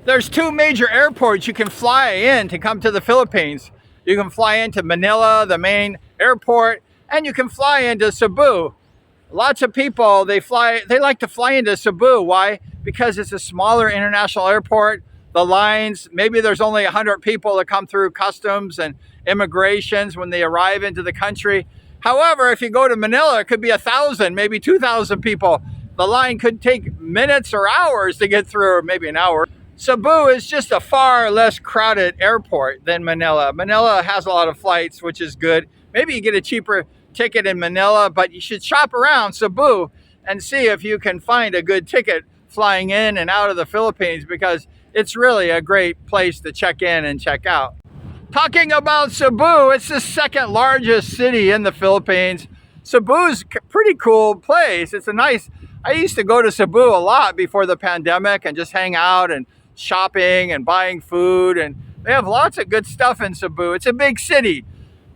There's two major airports you can fly in to come to the Philippines. You can fly into Manila, the main airport, and you can fly into Cebu. Lots of people, they like to fly into Cebu. Why? Because it's a smaller international airport. The lines, maybe there's only 100 people that come through customs and immigrations when they arrive into the country. However, if you go to Manila, it could be 1,000, maybe 2,000 people. The line could take minutes or hours to get through, or maybe an hour. Cebu is just a far less crowded airport than Manila. Manila has a lot of flights, which is good. Maybe you get a cheaper ticket in Manila, but you should shop around Cebu and see if you can find a good ticket flying in and out of the Philippines, because it's really a great place to check in and check out. Talking about Cebu, it's the second largest city in the Philippines. Cebu's a pretty cool place. I used to go to Cebu a lot before the pandemic and just hang out and shopping and buying food, and they have lots of good stuff in Cebu. It's a big city.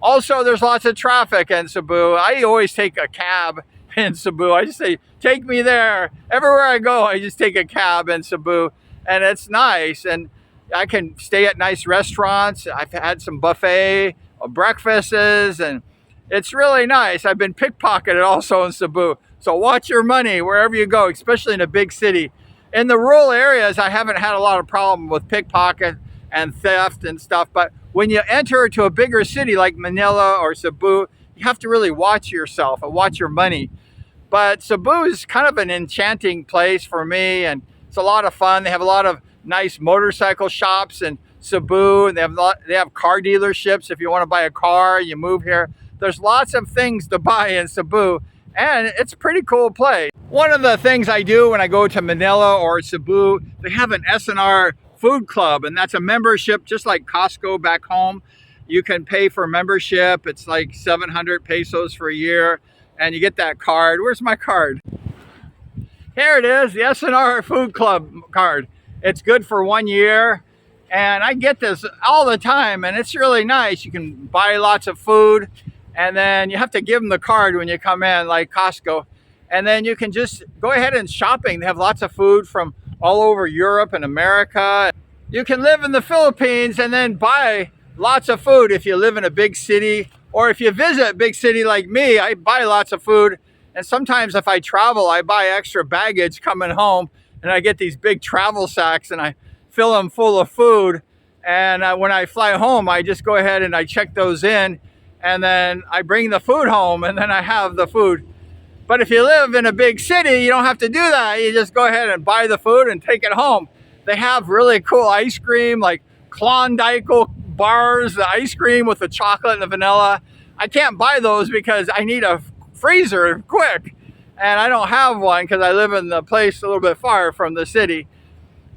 Also, there's lots of traffic in Cebu. I always take a cab in Cebu. I just say, take me there. Everywhere I go, I just take a cab in Cebu, and it's nice. And I can stay at nice restaurants. I've had some buffet breakfasts, and it's really nice. I've been pickpocketed also in Cebu. So watch your money wherever you go, especially in a big city. In the rural areas, I haven't had a lot of problem with pickpocket and theft and stuff. But when you enter to a bigger city like Manila or Cebu, you have to really watch yourself and watch your money. But Cebu is kind of an enchanting place for me, and it's a lot of fun. They have a lot of nice motorcycle shops in Cebu, and they have car dealerships. If you want to buy a car, you move here. There's lots of things to buy in Cebu, and it's a pretty cool place. One of the things I do when I go to Manila or Cebu, they have an S&R food club, and that's a membership just like Costco back home. You can pay for membership. It's like 700 pesos for a year, and you get that card. Where's my card? Here it is, the S&R food club card. It's good for 1 year, and I get this all the time, and it's really nice. You can buy lots of food, and then you have to give them the card when you come in, like Costco. And then you can just go ahead and shopping. They have lots of food from all over Europe and America. You can live in the Philippines and then buy lots of food if you live in a big city, or if you visit a big city like me. I buy lots of food, and sometimes if I travel, I buy extra baggage coming home, and I get these big travel sacks and I fill them full of food. And when I fly home, I just go ahead and I check those in, and then I bring the food home, and then I have the food. But if you live in a big city, you don't have to do that. You just go ahead and buy the food and take it home. They have really cool ice cream, like Klondike bars, the ice cream with the chocolate and the vanilla. I can't buy those because I need a freezer quick, and I don't have one because I live in the place a little bit far from the city.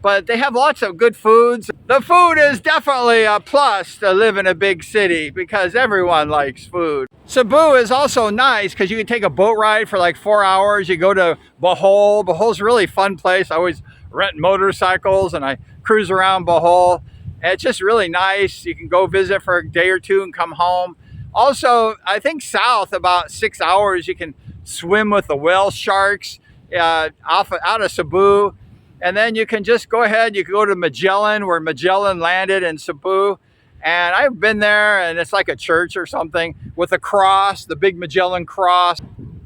But they have lots of good foods. The food is definitely a plus to live in a big city because everyone likes food. Cebu is also nice because you can take a boat ride for like 4 hours. You go to Bohol. Bohol's a really fun place. I always rent motorcycles and I cruise around Bohol. And it's just really nice. You can go visit for a day or two and come home. Also, I think south about 6 hours, you can swim with the whale sharks out of Cebu. And then you can just go ahead, you can go to Magellan, where Magellan landed in Cebu. And I've been there, and it's like a church or something with a cross, the big Magellan cross.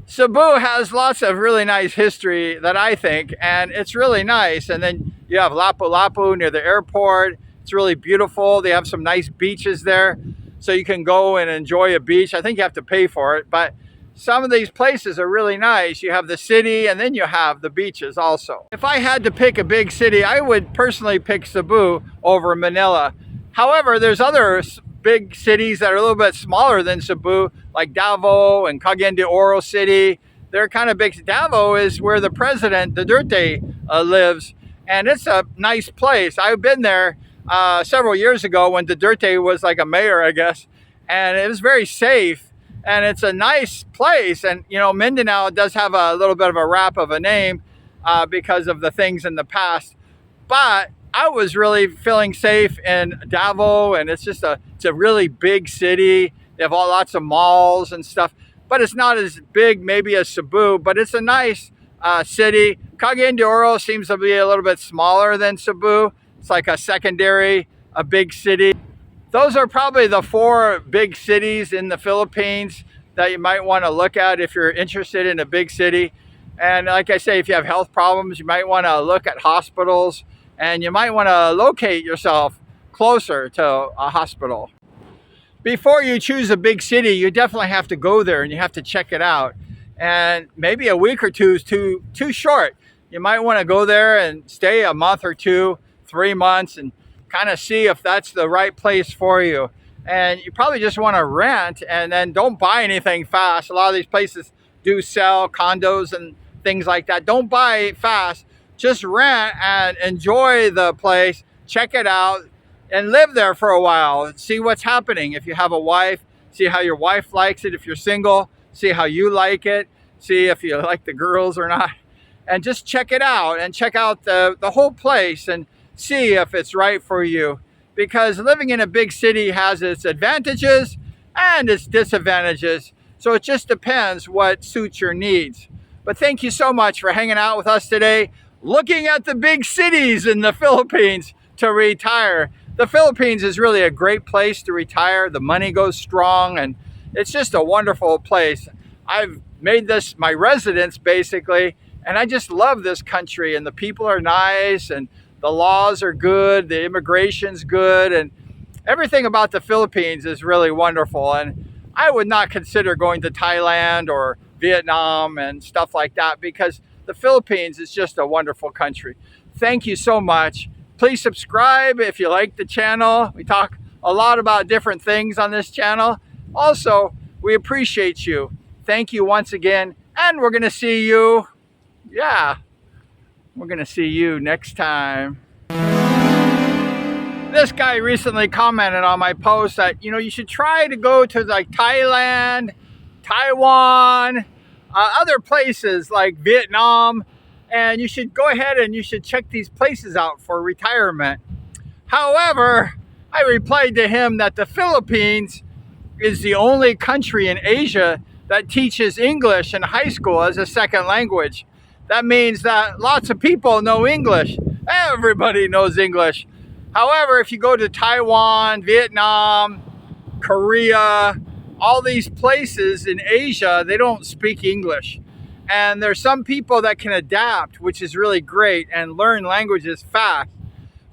Cebu has lots of really nice history that I think, and it's really nice. And then you have Lapu-Lapu near the airport. It's really beautiful. They have some nice beaches there, so you can go and enjoy a beach. I think you have to pay for it, but some of these places are really nice. You have the city, and then you have the beaches also. If I had to pick a big city, I would personally pick Cebu over Manila. However, there's other big cities that are a little bit smaller than Cebu, like Davao and Cagayan de Oro City. They're kind of big. Davao is where the president, Duterte, lives, and it's a nice place. I've been there several years ago when Duterte was like a mayor, I guess, and it was very safe. And it's a nice place. And, you know, Mindanao does have a little bit of a rap of a name because of the things in the past. But I was really feeling safe in Davao, and it's a really big city. They have lots of malls and stuff. But it's not as big maybe as Cebu, but it's a nice city. Cagayan de Oro seems to be a little bit smaller than Cebu. It's like a big city. Those are probably the 4 big cities in the Philippines that you might want to look at if you're interested in a big city. And like I say, if you have health problems, you might want to look at hospitals, and you might want to locate yourself closer to a hospital. Before you choose a big city, you definitely have to go there and you have to check it out. And maybe a week or two is too short. You might want to go there and stay a month or 2, 3 months, and kind of see if that's the right place for you. And you probably just want to rent, and then don't buy anything fast. A lot of these places do sell condos and things like that. Don't buy fast. Just rent and enjoy the place, check it out, and live there for a while. See what's happening. If you have a wife, see how your wife likes it. If you're single, see how you like it. See if you like the girls or not. And just check it out, and check out the whole place and see if it's right for you. Because living in a big city has its advantages and its disadvantages. So it just depends what suits your needs. But thank you so much for hanging out with us today, looking at the big cities in the Philippines to retire. The Philippines is really a great place to retire. The money goes strong, and it's just a wonderful place. I've made this my residence basically, and I just love this country, and the people are nice, and the laws are good, the immigration's good, and everything about the Philippines is really wonderful. And I would not consider going to Thailand or Vietnam and stuff like that, because the Philippines is just a wonderful country. Thank you so much. Please subscribe if you like the channel. We talk a lot about different things on this channel. Also, we appreciate you. Thank you once again, and we're gonna see you, we're gonna see you next time. This guy recently commented on my post that, you should try to go to like Thailand, Taiwan, other places like Vietnam, and you should go ahead and you should check these places out for retirement. However, I replied to him that the Philippines is the only country in Asia that teaches English in high school as a second language. That means that lots of people know English. Everybody knows English. However, if you go to Taiwan, Vietnam, Korea, all these places in Asia, they don't speak English. And there's some people that can adapt, which is really great, and learn languages fast.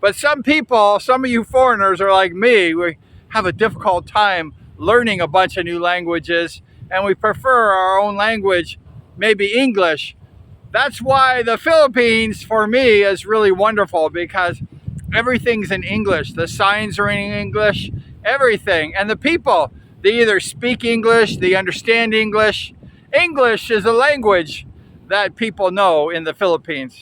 But some people, some of you foreigners are like me, we have a difficult time learning a bunch of new languages, and we prefer our own language, maybe English. That's why the Philippines, for me, is really wonderful, because everything's in English. The signs are in English, everything. And the people, they either speak English, they understand English. English is a language that people know in the Philippines.